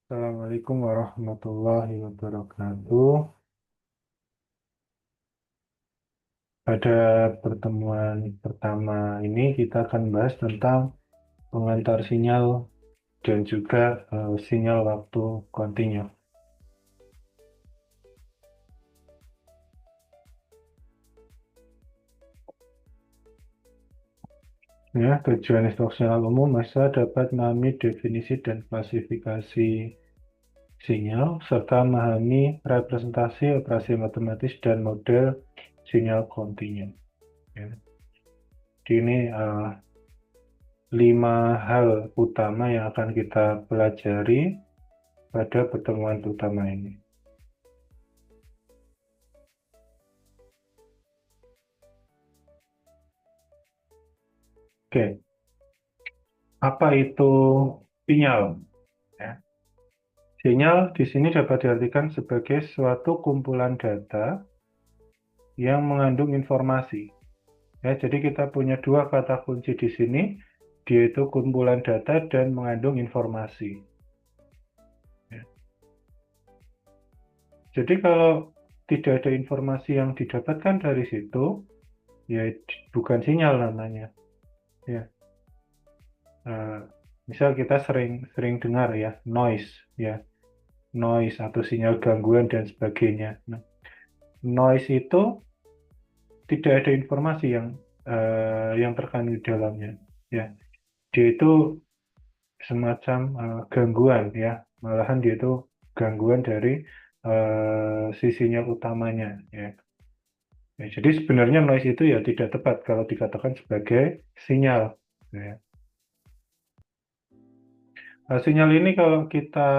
Assalamualaikum warahmatullahi wabarakatuh. Pada pertemuan pertama ini kita akan bahas tentang pengantar sinyal dan juga sinyal waktu kontinu. Ya, tujuan instruksional umum masa dapat memahami definisi dan klasifikasi sinyal serta memahami representasi operasi matematis dan model sinyal kontinu. Ya. Ini 5 hal utama yang akan kita pelajari pada pertemuan utama ini. Oke, apa itu sinyal? Ya. Sinyal di sini dapat diartikan sebagai suatu kumpulan data yang mengandung informasi. Ya, jadi kita punya dua kata kunci di sini, yaitu kumpulan data dan mengandung informasi. Ya. Jadi kalau tidak ada informasi yang didapatkan dari situ, ya bukan sinyal namanya. Ya. Uh, misal kita sering dengar ya noise, ya noise atau sinyal gangguan dan sebagainya. Nah, noise itu tidak ada informasi yang terkandung di dalamnya. Ya, dia itu semacam gangguan ya, malahan dia itu gangguan dari si sinyal utamanya. Ya. Ya, jadi sebenarnya noise itu ya tidak tepat kalau dikatakan sebagai sinyal. Ya. Nah, sinyal ini kalau kita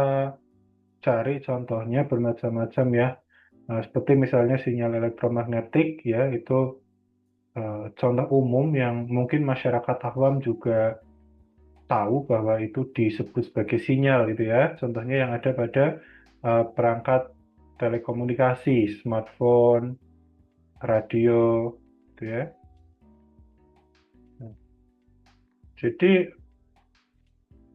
cari contohnya bermacam-macam ya. Nah, seperti misalnya sinyal elektromagnetik ya itu contoh umum yang mungkin masyarakat awam juga tahu bahwa itu disebut sebagai sinyal gitu ya. Contohnya yang ada pada perangkat telekomunikasi, smartphone, radio, gitu ya. Nah, jadi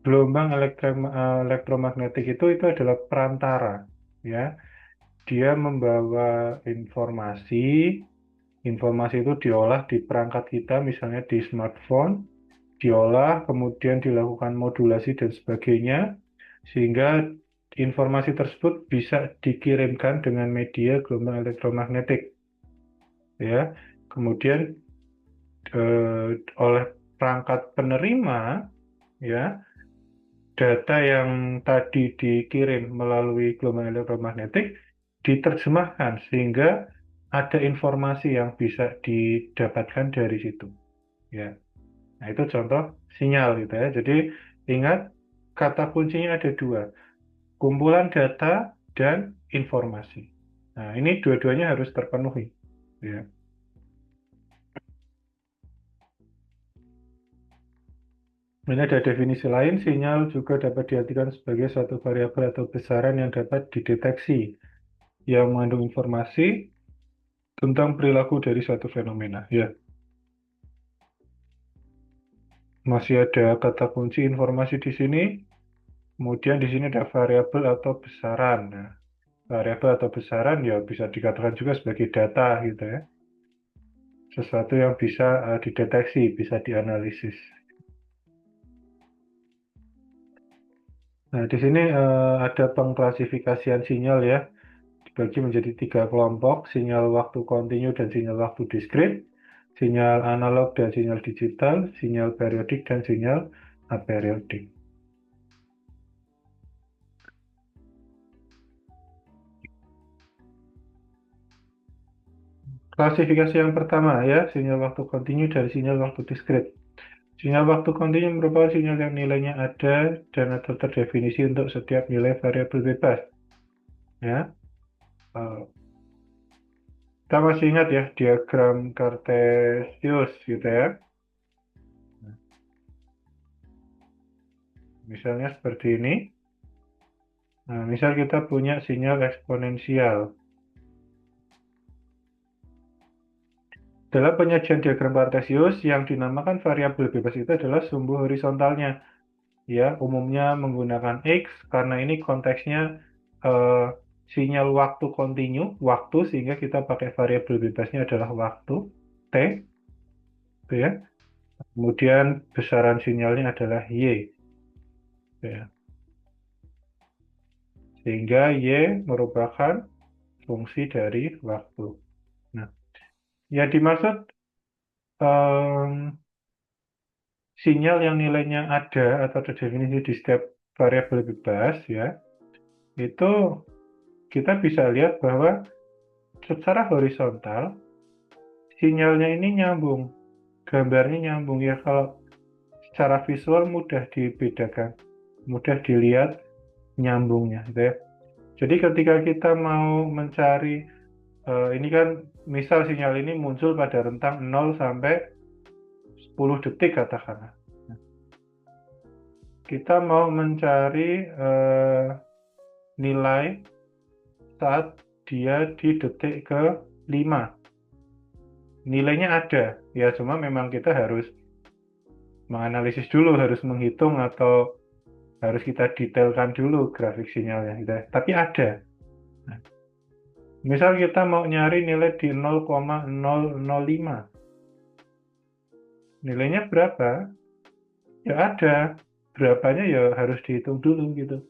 gelombang elektromagnetik itu adalah perantara ya. Dia membawa informasi. Informasi itu diolah di perangkat kita, misalnya di smartphone, diolah, kemudian dilakukan modulasi dan sebagainya, sehingga informasi tersebut bisa dikirimkan dengan media gelombang elektromagnetik. Ya, kemudian oleh perangkat penerima, ya, data yang tadi dikirim melalui gelombang elektromagnetik diterjemahkan sehingga ada informasi yang bisa didapatkan dari situ. Ya. Nah, itu contoh sinyal gitu ya. Jadi ingat kata kuncinya ada dua, kumpulan data dan informasi. Nah, ini dua-duanya harus terpenuhi. Ya. Ini ada definisi lain, sinyal juga dapat diartikan sebagai suatu variabel atau besaran yang dapat dideteksi, yang mengandung informasi tentang perilaku dari suatu fenomena. Ya, masih ada kata kunci informasi di sini. Kemudian di sini ada variabel atau besaran. Nah, variabel atau besaran ya bisa dikatakan juga sebagai data gitu ya. Sesuatu yang bisa dideteksi, bisa dianalisis. Nah, di sini ada pengklasifikasian sinyal ya, dibagi menjadi 3 kelompok, sinyal waktu kontinu dan sinyal waktu diskrit, sinyal analog dan sinyal digital, sinyal periodik dan sinyal aperiodik. Klasifikasi yang pertama ya, sinyal waktu kontinu dan sinyal waktu diskrit. Sinyal waktu kontinu merupakan sinyal yang nilainya ada dan atau terdefinisi untuk setiap nilai variabel bebas. Ya, eh, kita masih ingat ya diagram Cartesius gitu ya. Misalnya seperti ini. Nah, misal kita punya sinyal eksponensial. Dalam penyajian diagram Cartesius, yang dinamakan variabel bebas itu adalah sumbu horizontalnya. ya umumnya menggunakan X karena ini konteksnya eh, sinyal waktu kontinu, waktu, sehingga kita pakai variabel bebasnya adalah waktu T, gitu ya. Kemudian besaran sinyalnya adalah Y, gitu ya. Sehingga Y merupakan fungsi dari waktu. Nah, ya dimaksud em, sinyal yang nilainya ada atau terdefinisi di setiap variabel bebas ya, itu kita bisa lihat bahwa secara horizontal sinyalnya ini nyambung, gambarnya nyambung ya. Kalau secara visual mudah dibedakan, mudah dilihat nyambungnya gitu ya. Jadi ketika kita mau mencari ini kan misal sinyal ini muncul pada rentang 0 sampai 10 detik katakanlah. Kita mau mencari nilai saat dia di detik ke 5. Nilainya ada, ya cuma memang kita harus menganalisis dulu, harus menghitung atau harus kita detailkan dulu grafik sinyalnya gitu ya. Tapi ada. Nah, misal kita mau nyari nilai di 0,005. Nilainya berapa? Ya ada. Berapanya ya harus dihitung dulu gitu.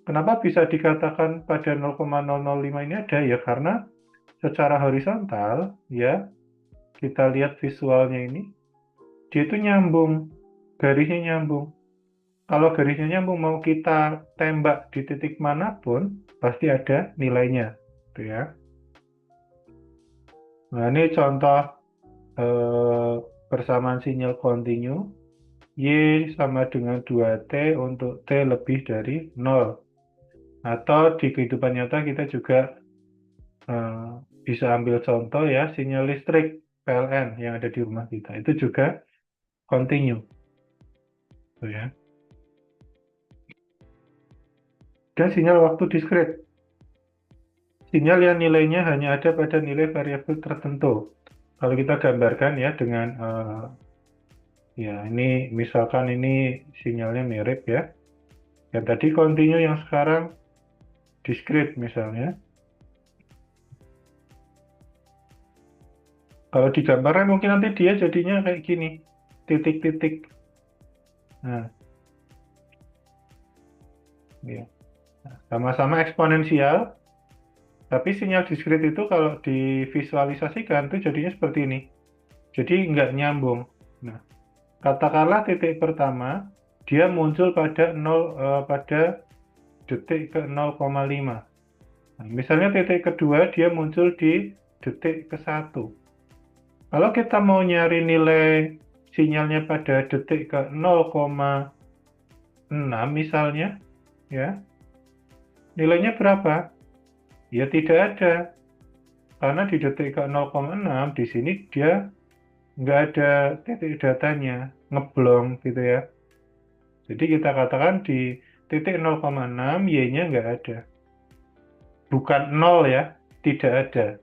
Kenapa bisa dikatakan pada 0,005 ini ada? Ya karena secara horizontal ya, kita lihat visualnya ini, dia itu nyambung, garisnya nyambung. Kalau garisnya nyambung, mau kita tembak di titik manapun pasti ada nilainya, gitu ya. Nah, ini contoh eh, persamaan sinyal kontinu. Y sama dengan 2T untuk T lebih dari 0. Atau di kehidupan nyata kita juga eh, bisa ambil contoh ya, sinyal listrik PLN yang ada di rumah kita. Itu juga kontinu, gitu ya. Dan sinyal waktu diskrit. Sinyal yang nilainya hanya ada pada nilai variabel tertentu. Kalau kita gambarkan ya dengan ya ini misalkan ini sinyalnya mirip ya. Yang tadi kontinu, yang sekarang diskrit misalnya. Kalau digambarkan mungkin nanti dia jadinya kayak gini, titik-titik. Nah, ya. Nah, sama-sama eksponensial, tapi sinyal diskrit itu kalau divisualisasikan itu jadinya seperti ini. Jadi nggak nyambung. Nah, katakanlah titik pertama dia muncul pada 0 pada detik ke 0,5. Nah, misalnya titik kedua dia muncul di detik ke 1. Kalau kita mau nyari nilai sinyalnya pada detik ke 0,6 misalnya, ya, nilainya berapa? Ya tidak ada. Karena di detik ke 0,6 di sini dia nggak ada titik datanya, ngeblong gitu ya. Jadi kita katakan di titik 0,6 Y-nya nggak ada. Bukan 0 ya, tidak ada.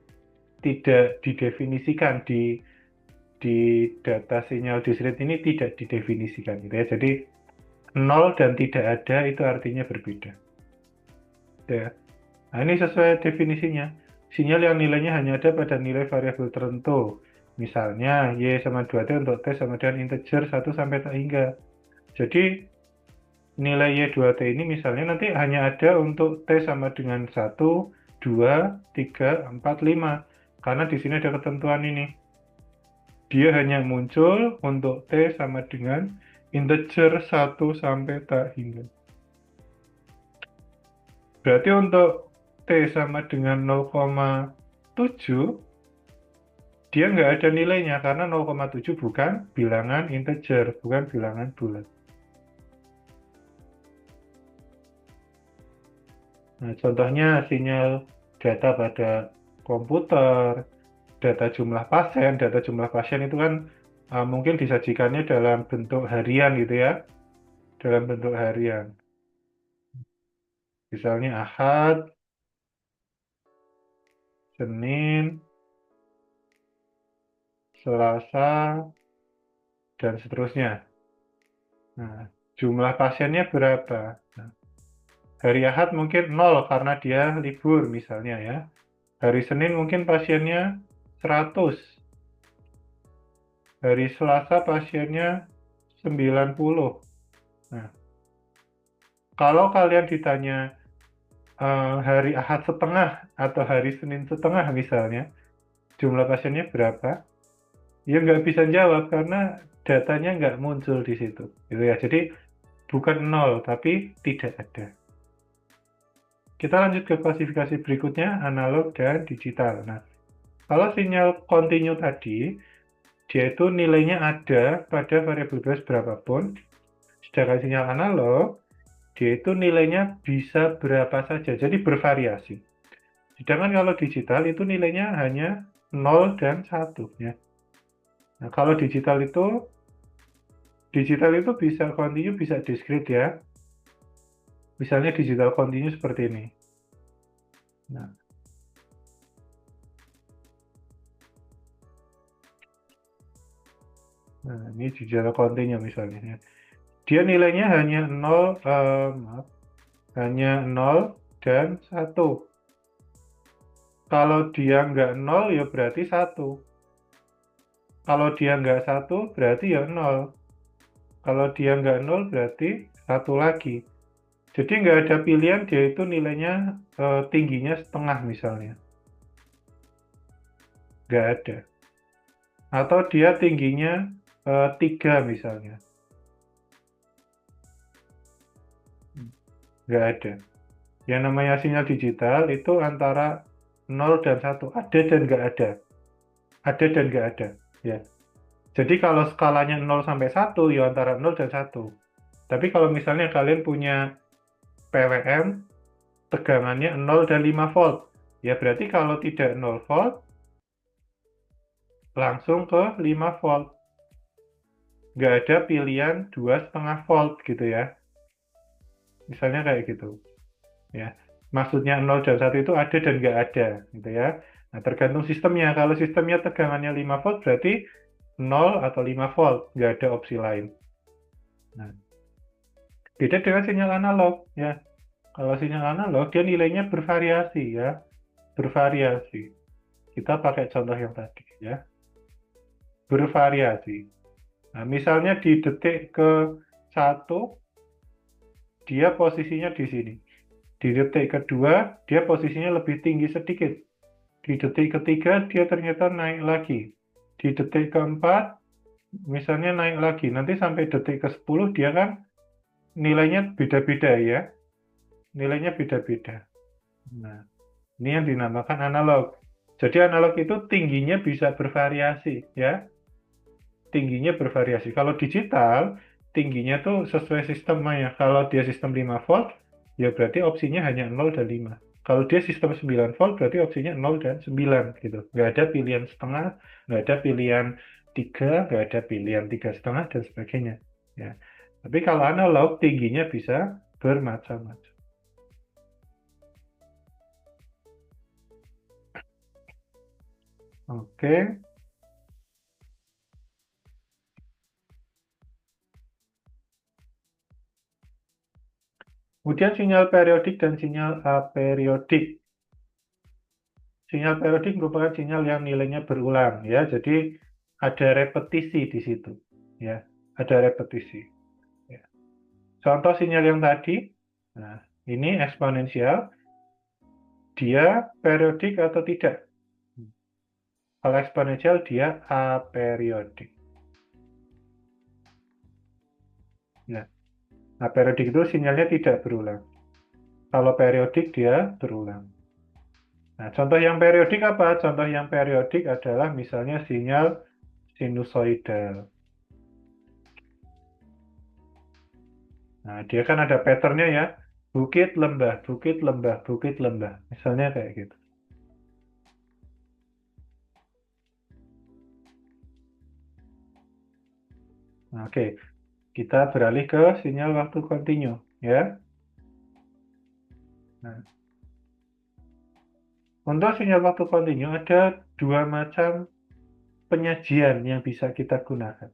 Tidak didefinisikan di data sinyal diskrit ini, tidak didefinisikan gitu ya. Jadi 0 dan tidak ada itu artinya berbeda. Gitu ya. Nah, ini sesuai definisinya. Sinyal yang nilainya hanya ada pada nilai variabel tertentu. Misalnya Y sama 2T untuk T sama dengan integer 1 sampai tak hingga. Jadi nilai Y2T ini misalnya nanti hanya ada untuk T sama dengan 1, 2, 3, 4, 5. Karena di sini ada ketentuan ini. Dia hanya muncul untuk T sama dengan integer 1 sampai tak hingga. Berarti untuk T sama dengan 0,7, dia nggak ada nilainya karena 0,7 bukan bilangan integer, bukan bilangan bulat. Nah, contohnya sinyal data pada komputer, data jumlah pasien itu kan mungkin disajikannya dalam bentuk harian gitu ya, dalam bentuk harian. Misalnya Ahad, Senin, Selasa, dan seterusnya. Nah, jumlah pasiennya berapa. Nah, hari Ahad mungkin 0 karena dia libur misalnya ya. Hari Senin mungkin pasiennya 100. Hari Selasa pasiennya 90. Nah, kalau kalian ditanya hari Ahad setengah atau hari Senin setengah misalnya, jumlah pasiennya berapa? Ya nggak bisa jawab karena datanya nggak muncul di situ. Gitu ya. Jadi bukan 0, tapi tidak ada. Kita lanjut ke klasifikasi berikutnya, analog dan digital. Nah, kalau sinyal kontinu tadi, dia itu nilainya ada pada variabel base berapapun, sedangkan sinyal analog, dia itu nilainya bisa berapa saja, jadi bervariasi. Sedangkan kalau digital itu nilainya hanya 0 dan 1. Ya. Nah, kalau digital itu bisa kontinu, bisa diskrit ya. Misalnya digital kontinu seperti ini. Nah, ini digital kontinu misalnya. Ya. Dia nilainya hanya 0, hanya 0 dan 1. Kalau dia nggak 0, ya berarti 1. Kalau dia nggak 1, berarti ya 0. Kalau dia nggak 0, berarti 1 lagi. Jadi nggak ada pilihan, dia itu nilainya tingginya setengah misalnya. Nggak ada. Atau dia tingginya 3 misalnya. Nggak ada. Yang namanya sinyal digital itu antara 0 dan 1. Ada dan nggak ada. Ada dan nggak ada. Ya. Jadi kalau skalanya 0 sampai 1, ya antara 0 dan 1. Tapi kalau misalnya kalian punya PWM, tegangannya 0 dan 5 volt. Ya berarti kalau tidak 0 volt, langsung ke 5 volt. Nggak ada pilihan 2,5 volt gitu ya. Misalnya kayak gitu. Ya. Maksudnya 0 dan 1 itu ada dan nggak ada gitu ya. Nah, tergantung sistemnya. Kalau sistemnya tegangannya 5 volt berarti 0 atau 5 volt. Nggak ada opsi lain. Nah, beda dengan sinyal analog ya. Kalau sinyal analog dia nilainya bervariasi ya. Bervariasi. Kita pakai contoh yang tadi ya. Bervariasi. Nah, misalnya di detik ke 1 dia posisinya di sini. Di detik kedua dia posisinya lebih tinggi sedikit. Di detik ketiga dia ternyata naik lagi. Di detik keempat misalnya naik lagi. Nanti sampai detik ke-10 dia kan nilainya beda-beda ya. Nilainya beda-beda. Nah, ini yang dinamakan analog. Jadi analog itu tingginya bisa bervariasi ya. Tingginya bervariasi. Kalau digital, tingginya tuh sesuai sistemnya. Kalau dia sistem 5 volt, ya berarti opsinya hanya 0 dan 5. Kalau dia sistem 9 volt, berarti opsinya 0 dan 9 gitu. Nggak ada pilihan setengah, nggak ada pilihan 3, nggak ada pilihan 3,5 dan sebagainya. Ya. Tapi kalau analog, tingginya bisa bermacam-macam. Oke. Kemudian sinyal periodik dan sinyal aperiodik. Sinyal periodik merupakan sinyal yang nilainya berulang ya. Jadi ada repetisi di situ ya. Ada repetisi. Ya. Contoh sinyal yang tadi, nah ini eksponensial, dia periodik atau tidak? Kalau eksponensial dia aperiodik. Nah, aperiodik itu sinyalnya tidak berulang. Kalau periodik dia berulang. Nah, contoh yang periodik apa? Contoh yang periodik adalah misalnya sinyal sinusoidal. Nah, dia kan ada patternnya ya. Bukit, lembah, bukit, lembah, bukit, lembah. Misalnya kayak gitu. Nah, oke, kita beralih ke sinyal waktu kontinu ya. Nah, untuk sinyal waktu kontinu ada dua macam penyajian yang bisa kita gunakan.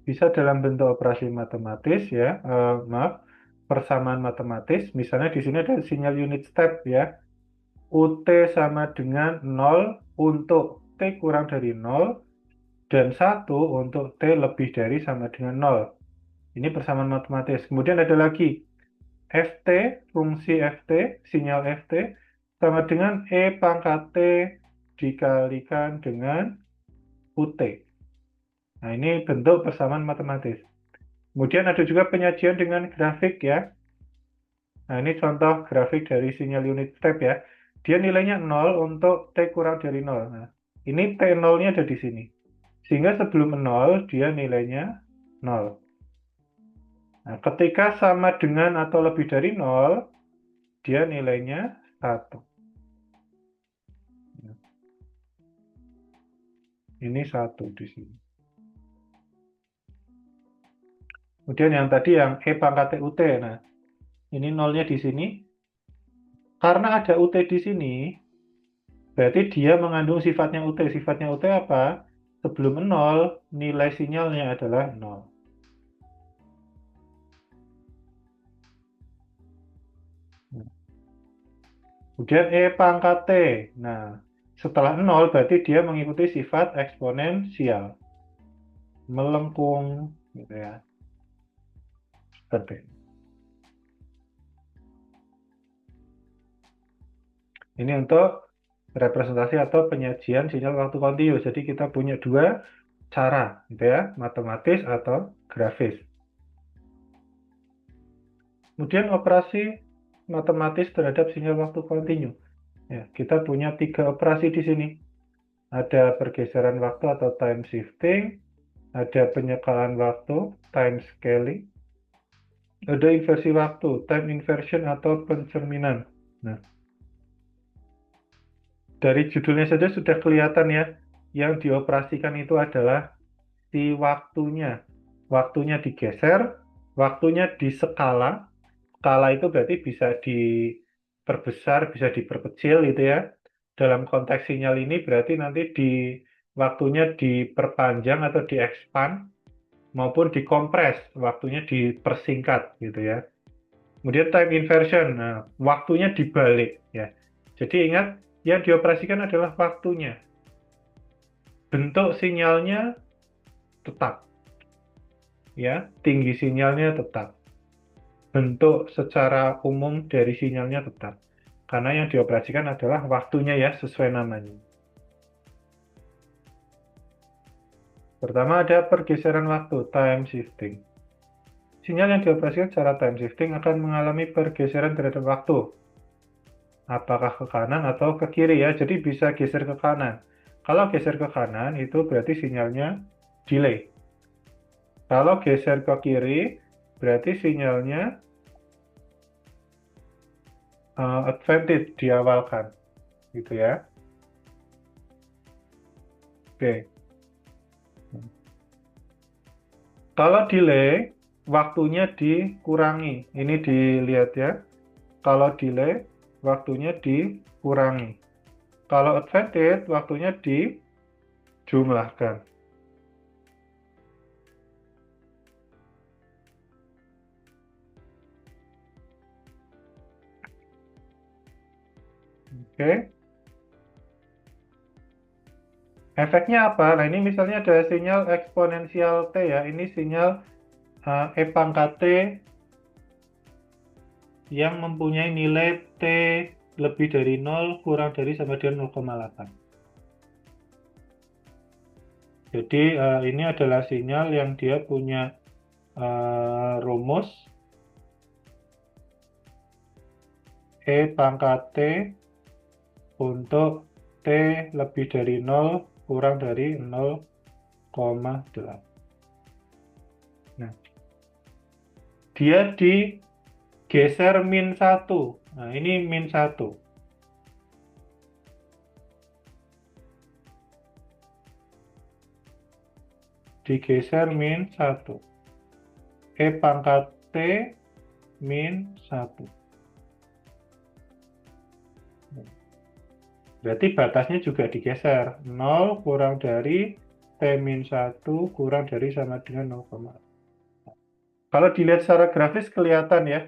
bisa dalam bentuk operasi matematis ya, maaf, persamaan matematis. Misalnya di sini ada sinyal unit step ya. UT sama dengan 0 untuk T kurang dari 0 dan 1 untuk T lebih dari sama dengan 0. Ini persamaan matematis. Kemudian ada lagi FT, fungsi FT, sinyal FT sama dengan E pangkat T dikalikan dengan UT. Nah, ini bentuk persamaan matematis. Kemudian ada juga penyajian dengan grafik ya. Nah, ini contoh grafik dari sinyal unit step ya. Dia nilainya 0 untuk T kurang dari 0. Nah, ini T0-nya ada di sini. Sehingga sebelum 0, dia nilainya 0. Nah, ketika sama dengan atau lebih dari 0, dia nilainya 1. Ini 1 di sini. Kemudian yang tadi yang E pangkat UT. Nah, ini 0-nya di sini. Karena ada UT di sini, berarti dia mengandung sifatnya UT. Sifatnya UT apa? Sebelum 0, nilai sinyalnya adalah 0. Kemudian E pangkat T. Nah, setelah 0 berarti dia mengikuti sifat eksponensial. Melengkung, gitu ya. Seperti ini. Ini untuk representasi atau penyajian sinyal waktu kontinu. Jadi kita punya dua cara, gitu ya, matematis atau grafis. Kemudian operasi matematis terhadap sinyal waktu kontinu. Ya, kita punya 3 operasi di sini. Ada pergeseran waktu atau time shifting, ada penyekalan waktu, time scaling, ada inversi waktu, time inversion atau pencerminan. Nah, dari judulnya saja sudah kelihatan ya, yang dioperasikan itu adalah si waktunya. Waktunya digeser, waktunya diskala. Skala itu berarti bisa diperbesar, bisa diperkecil gitu ya. Dalam konteks sinyal ini berarti nanti waktunya diperpanjang atau diekspand maupun dikompres, waktunya dipersingkat gitu ya. Kemudian time inversion, nah, waktunya dibalik ya. Jadi ingat, yang dioperasikan adalah waktunya. Bentuk sinyalnya tetap ya, tinggi sinyalnya tetap. Bentuk secara umum dari sinyalnya tetap. Karena yang dioperasikan adalah waktunya ya, sesuai namanya. Pertama ada pergeseran waktu, time shifting. Sinyal yang dioperasikan secara time shifting akan mengalami pergeseran terhadap waktu. Apakah ke kanan atau ke kiri ya, jadi bisa geser ke kanan. Kalau geser ke kanan, itu berarti sinyalnya delay. Kalau geser ke kiri, berarti sinyalnya advantage, diawalkan. Gitu ya. Oke. Kalau delay, waktunya dikurangi. Ini dilihat ya. Kalau delay, waktunya dikurangi. Kalau advantage, waktunya dijumlahkan. Oke. Efeknya apa? Nah, ini misalnya ada sinyal eksponensial T ya. Ini sinyal E pangkat T yang mempunyai nilai T lebih dari 0 kurang dari sama dengan 0,8. Jadi ini adalah sinyal yang dia punya rumus E pangkat T untuk T lebih dari 0 kurang dari 0,8. Nah, dia digeser min 1. Nah, ini min 1. Digeser min 1. E pangkat T min 1. Berarti batasnya juga digeser. 0 kurang dari T-1 kurang dari sama dengan 0, kalau dilihat secara grafis kelihatan ya,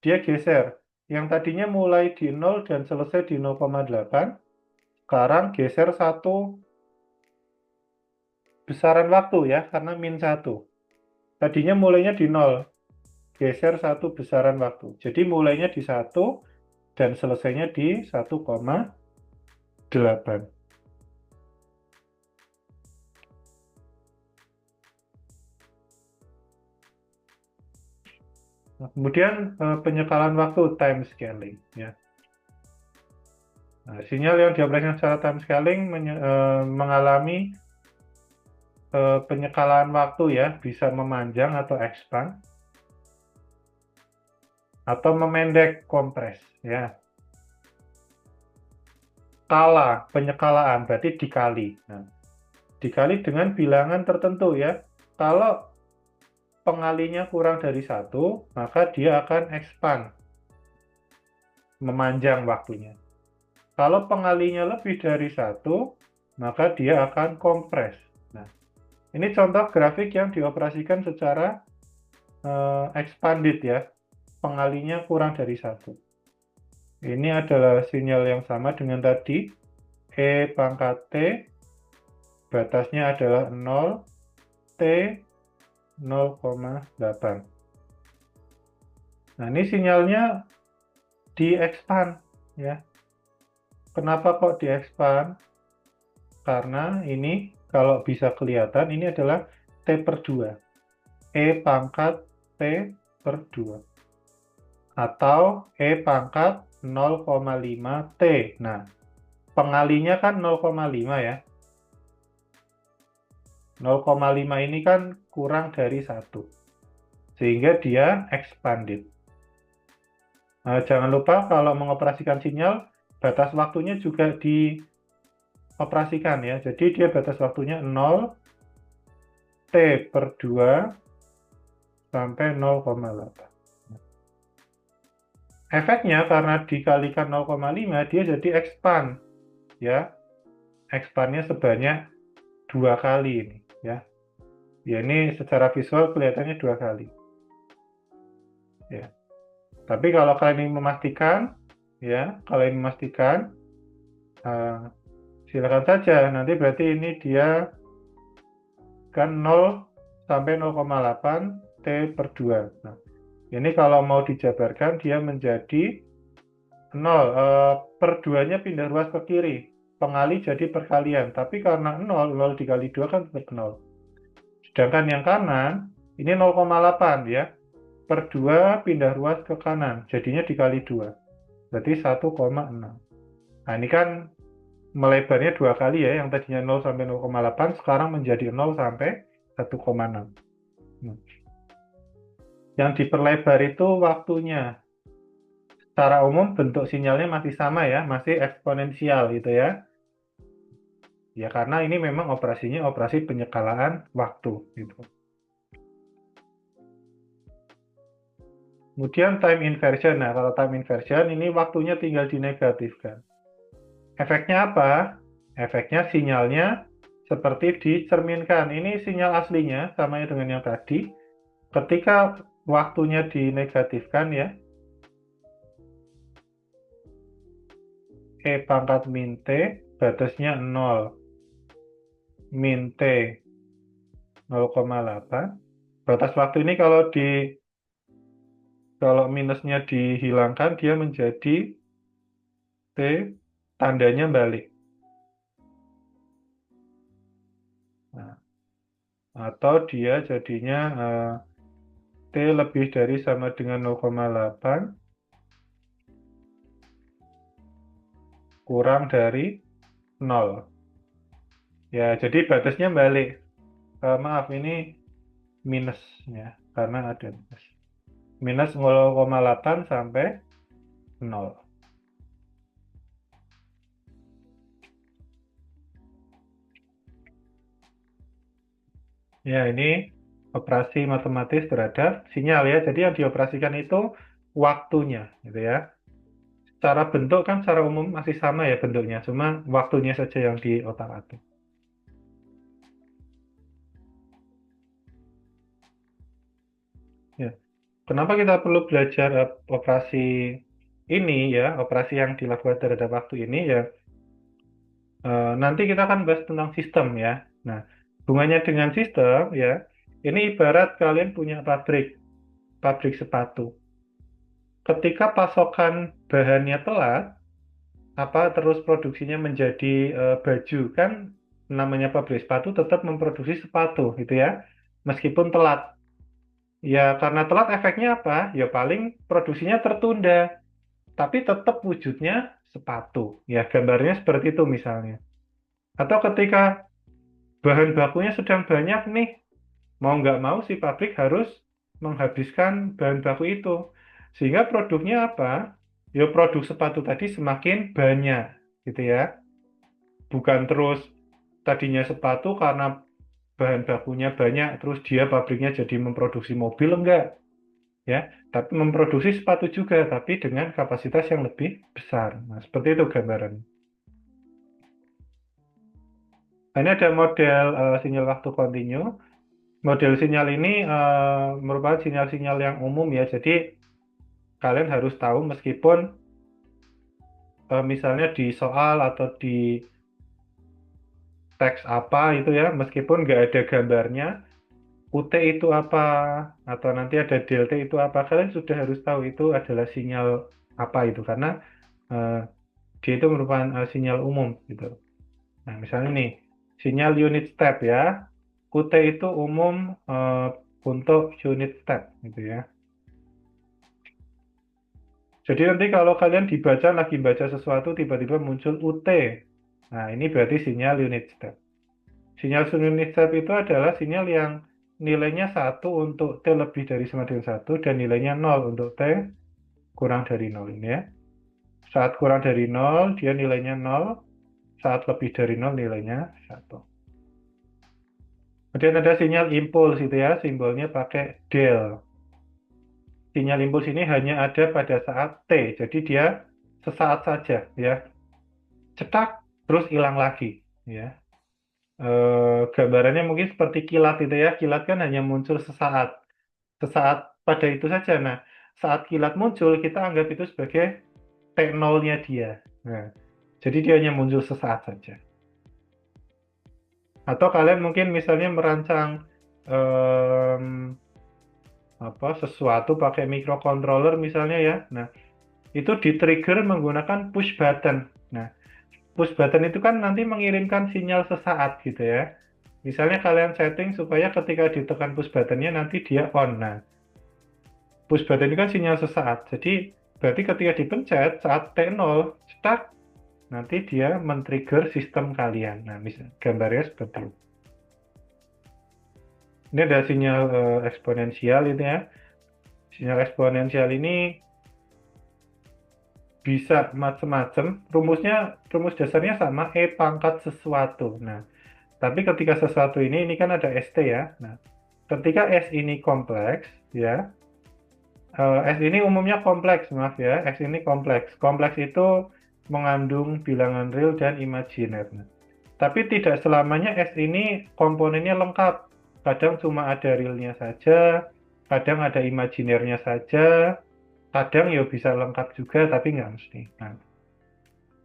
dia geser. Yang tadinya mulai di 0 dan selesai di 0,8, sekarang geser satu besaran waktu ya, karena -1. Tadinya mulainya di 0, geser satu besaran waktu. Jadi mulainya di 1 dan selesainya di 1,8. Nah, kemudian penyekalan waktu, time scaling ya. Nah, sinyal yang dioperasikan secara time scaling mengalami penyekalan waktu ya, bisa memanjang atau expand atau memendek, kompres ya. Skala penyekalaan berarti dikali. Nah, dikali dengan bilangan tertentu ya. Kalau pengalinya kurang dari 1, maka dia akan expand, memanjang waktunya. Kalau pengalinya lebih dari 1, maka dia akan kompres. Nah, ini contoh grafik yang dioperasikan secara expanded ya, pengalinya kurang dari 1. Ini adalah sinyal yang sama dengan tadi, E pangkat T, batasnya adalah 0, T 0,8. Nah, ini sinyalnya di-expand ya. Kenapa kok di-expand? Karena ini kalau bisa kelihatan ini adalah T per 2. E pangkat T per 2. Atau E pangkat 0,5 T. Nah, pengalinya kan 0,5 ya. 0,5 ini kan kurang dari 1. Sehingga dia expanded. Nah, jangan lupa kalau mengoperasikan sinyal, batas waktunya juga dioperasikan ya. Jadi dia batas waktunya 0, T per 2, sampai 0,8. Efeknya karena dikalikan 0,5, dia jadi expand. Ya, expandnya sebanyak 2 kali ini. Ya, ini secara visual kelihatannya 2 kali. Ya. Tapi kalau kalian ingin memastikan, ya, silakan saja. Nanti berarti ini dia kan 0 sampai 0,8 T per 2. Nah, ini kalau mau dijabarkan dia menjadi 0, per 2-nya pindah ruas ke kiri. Pengali jadi perkalian. Tapi karena 0 dikali 2 kan tetap 0. Sedangkan yang kanan, ini 0,8 ya. Per 2 pindah ruas ke kanan. Jadinya dikali 2. Berarti 1,6. Nah, ini kan melebarnya 2 kali ya. Yang tadinya 0 sampai 0,8, sekarang menjadi 0 sampai 1,6. Yang diperlebar itu waktunya. Secara umum bentuk sinyalnya masih sama ya, masih eksponensial gitu ya. Ya karena ini memang operasinya operasi penyekalaan waktu gitu. Kemudian time inversion. Nah, kalau time inversion ini waktunya tinggal dinegatifkan. Efeknya apa? Efeknya sinyalnya seperti dicerminkan. Ini sinyal aslinya sama dengan yang tadi. Ketika waktunya dinegatifkan ya, E pangkat min T, batasnya 0, min T 0,8. Batas waktu ini kalau minusnya dihilangkan, dia menjadi T, tandanya balik. Nah, atau dia jadinya T lebih dari sama dengan 0,8 kurang dari 0. Ya, jadi batasnya balik. Maaf, ini minus ya, karena ada minus. Minus 0,8 sampai 0. Ya, ini operasi matematis terhadap sinyal ya. Jadi yang dioperasikan itu waktunya, gitu ya. Secara bentuk kan secara umum masih sama ya bentuknya, cuma waktunya saja yang di otak-atik. Ya. Kenapa kita perlu belajar operasi ini ya, operasi yang dilakukan terhadap waktu ini ya, nanti kita akan bahas tentang sistem ya. Nah, hubungannya dengan sistem ya, ini ibarat kalian punya pabrik sepatu. Ketika pasokan bahannya telat, apa terus produksinya menjadi baju kan, namanya pabrik sepatu tetap memproduksi sepatu gitu ya, meskipun telat. Ya karena telat efeknya apa? Ya paling produksinya tertunda, tapi tetap wujudnya sepatu. Ya gambarnya seperti itu misalnya. Atau ketika bahan bakunya sedang banyak nih, mau nggak mau si pabrik harus menghabiskan bahan baku itu. Sehingga produknya apa? Ya produk sepatu tadi semakin banyak gitu ya. Bukan terus tadinya sepatu karena bahan bakunya banyak, terus dia pabriknya jadi memproduksi mobil, enggak. Ya, tapi memproduksi sepatu juga, tapi dengan kapasitas yang lebih besar. Nah, seperti itu gambaran. Nah, ini ada model sinyal waktu kontinu. Model sinyal ini merupakan sinyal-sinyal yang umum ya. Jadi kalian harus tahu meskipun misalnya di soal atau di teks apa itu ya, meskipun nggak ada gambarnya, UT itu apa atau nanti ada DLT itu apa, kalian sudah harus tahu itu adalah sinyal apa itu karena eh, dia itu merupakan sinyal umum gitu. Nah, misalnya nih, sinyal unit step ya. QT itu umum eh, untuk unit step gitu ya. Jadi nanti kalau kalian lagi baca sesuatu tiba-tiba muncul UT. Nah, ini berarti sinyal unit step. Sinyal unit step itu adalah sinyal yang nilainya 1 untuk T lebih dari sama dengan 1 dan nilainya 0 untuk T kurang dari 0 ini ya. Saat kurang dari 0 dia nilainya 0, saat lebih dari 0 nilainya 1. Kemudian ada sinyal impuls itu ya, simbolnya pakai del. Sinyal impuls ini hanya ada pada saat T, jadi dia sesaat saja ya, cetak terus hilang lagi ya. Gambarannya mungkin seperti kilat itu ya, kilat kan hanya muncul sesaat, sesaat pada itu saja. Nah, saat kilat muncul kita anggap itu sebagai T0-nya dia. Nah, jadi dia hanya muncul sesaat saja. Atau kalian mungkin misalnya merancang em, apa sesuatu pakai microcontroller misalnya ya. Nah, itu di-trigger menggunakan push button. Nah, push button itu kan nanti mengirimkan sinyal sesaat gitu ya. Misalnya kalian setting supaya ketika ditekan push buttonnya nanti dia on. Nah, push button itu kan sinyal sesaat. Jadi, berarti ketika dipencet saat T0, start, nanti dia men-trigger sistem kalian. Nah, gambarnya seperti itu. Ini ada sinyal eksponensial itu ya. Sinyal eksponensial ini bisa macam-macam. Rumus dasarnya sama, E pangkat sesuatu. Nah, tapi ketika sesuatu ini kan ada ST ya. Nah, ketika S ini kompleks, ya, S ini umumnya kompleks, maaf ya, S ini kompleks. Kompleks itu mengandung bilangan real dan imajiner. Nah, tapi tidak selamanya S ini komponennya lengkap. Kadang cuma ada realnya saja, kadang ada imajinernya saja, kadang ya bisa lengkap juga, tapi nggak mesti. Nah,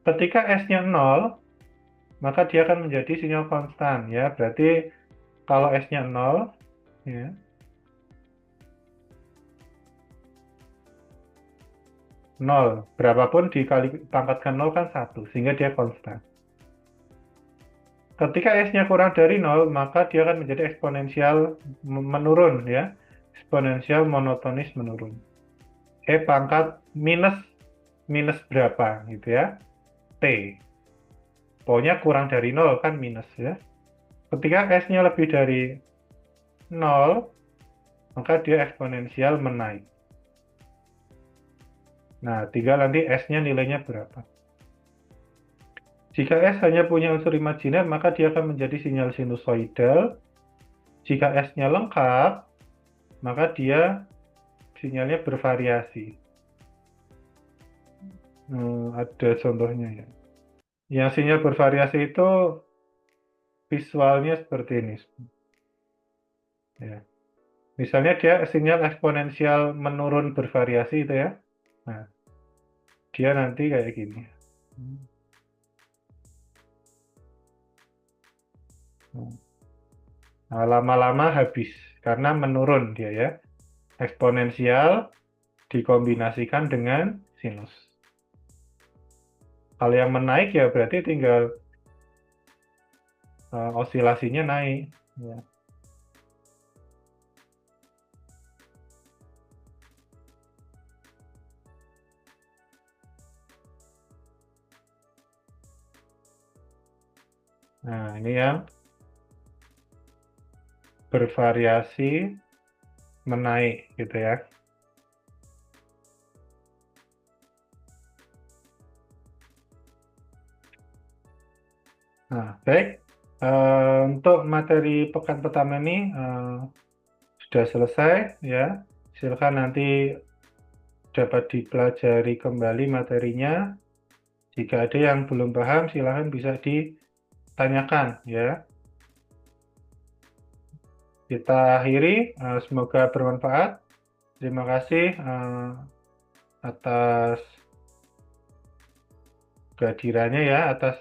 ketika S-nya 0, maka dia akan menjadi sinyal konstan ya. Berarti kalau S-nya 0 ya, 0 berapapun dikali pangkatkan 0 kan 1 sehingga dia konstan. Ketika S-nya kurang dari 0 maka dia akan menjadi eksponensial menurun ya. Eksponensial monotonis menurun. E pangkat minus minus berapa gitu ya. T. Pokoknya kurang dari 0 kan minus ya. Ketika S-nya lebih dari 0 maka dia eksponensial menaik. Nah, tinggal nanti S-nya nilainya berapa. Jika S hanya punya unsur imajiner, maka dia akan menjadi sinyal sinusoidal. Jika S-nya lengkap, maka dia sinyalnya bervariasi. Ada contohnya ya. Yang sinyal bervariasi itu visualnya seperti ini. Ya. Misalnya dia sinyal eksponensial menurun bervariasi itu ya. Nah, dia nanti kayak gini. Nah, lama-lama habis karena menurun dia ya. Eksponensial dikombinasikan dengan sinus. Kalau yang menaik ya berarti tinggal osilasinya naik. Ya. Nah, ini yang bervariasi menaik gitu ya. Nah, baik. Untuk materi pekan pertama ini sudah selesai ya. Silakan nanti dapat dipelajari kembali materinya. Jika ada yang belum paham, silakan bisa ditanyakan ya. Kita akhiri, semoga bermanfaat. Terima kasih atas kehadirannya ya, atas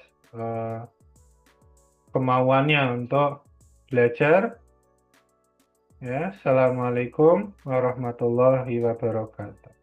kemauannya untuk belajar. Ya, Assalamualaikum warahmatullahi wabarakatuh.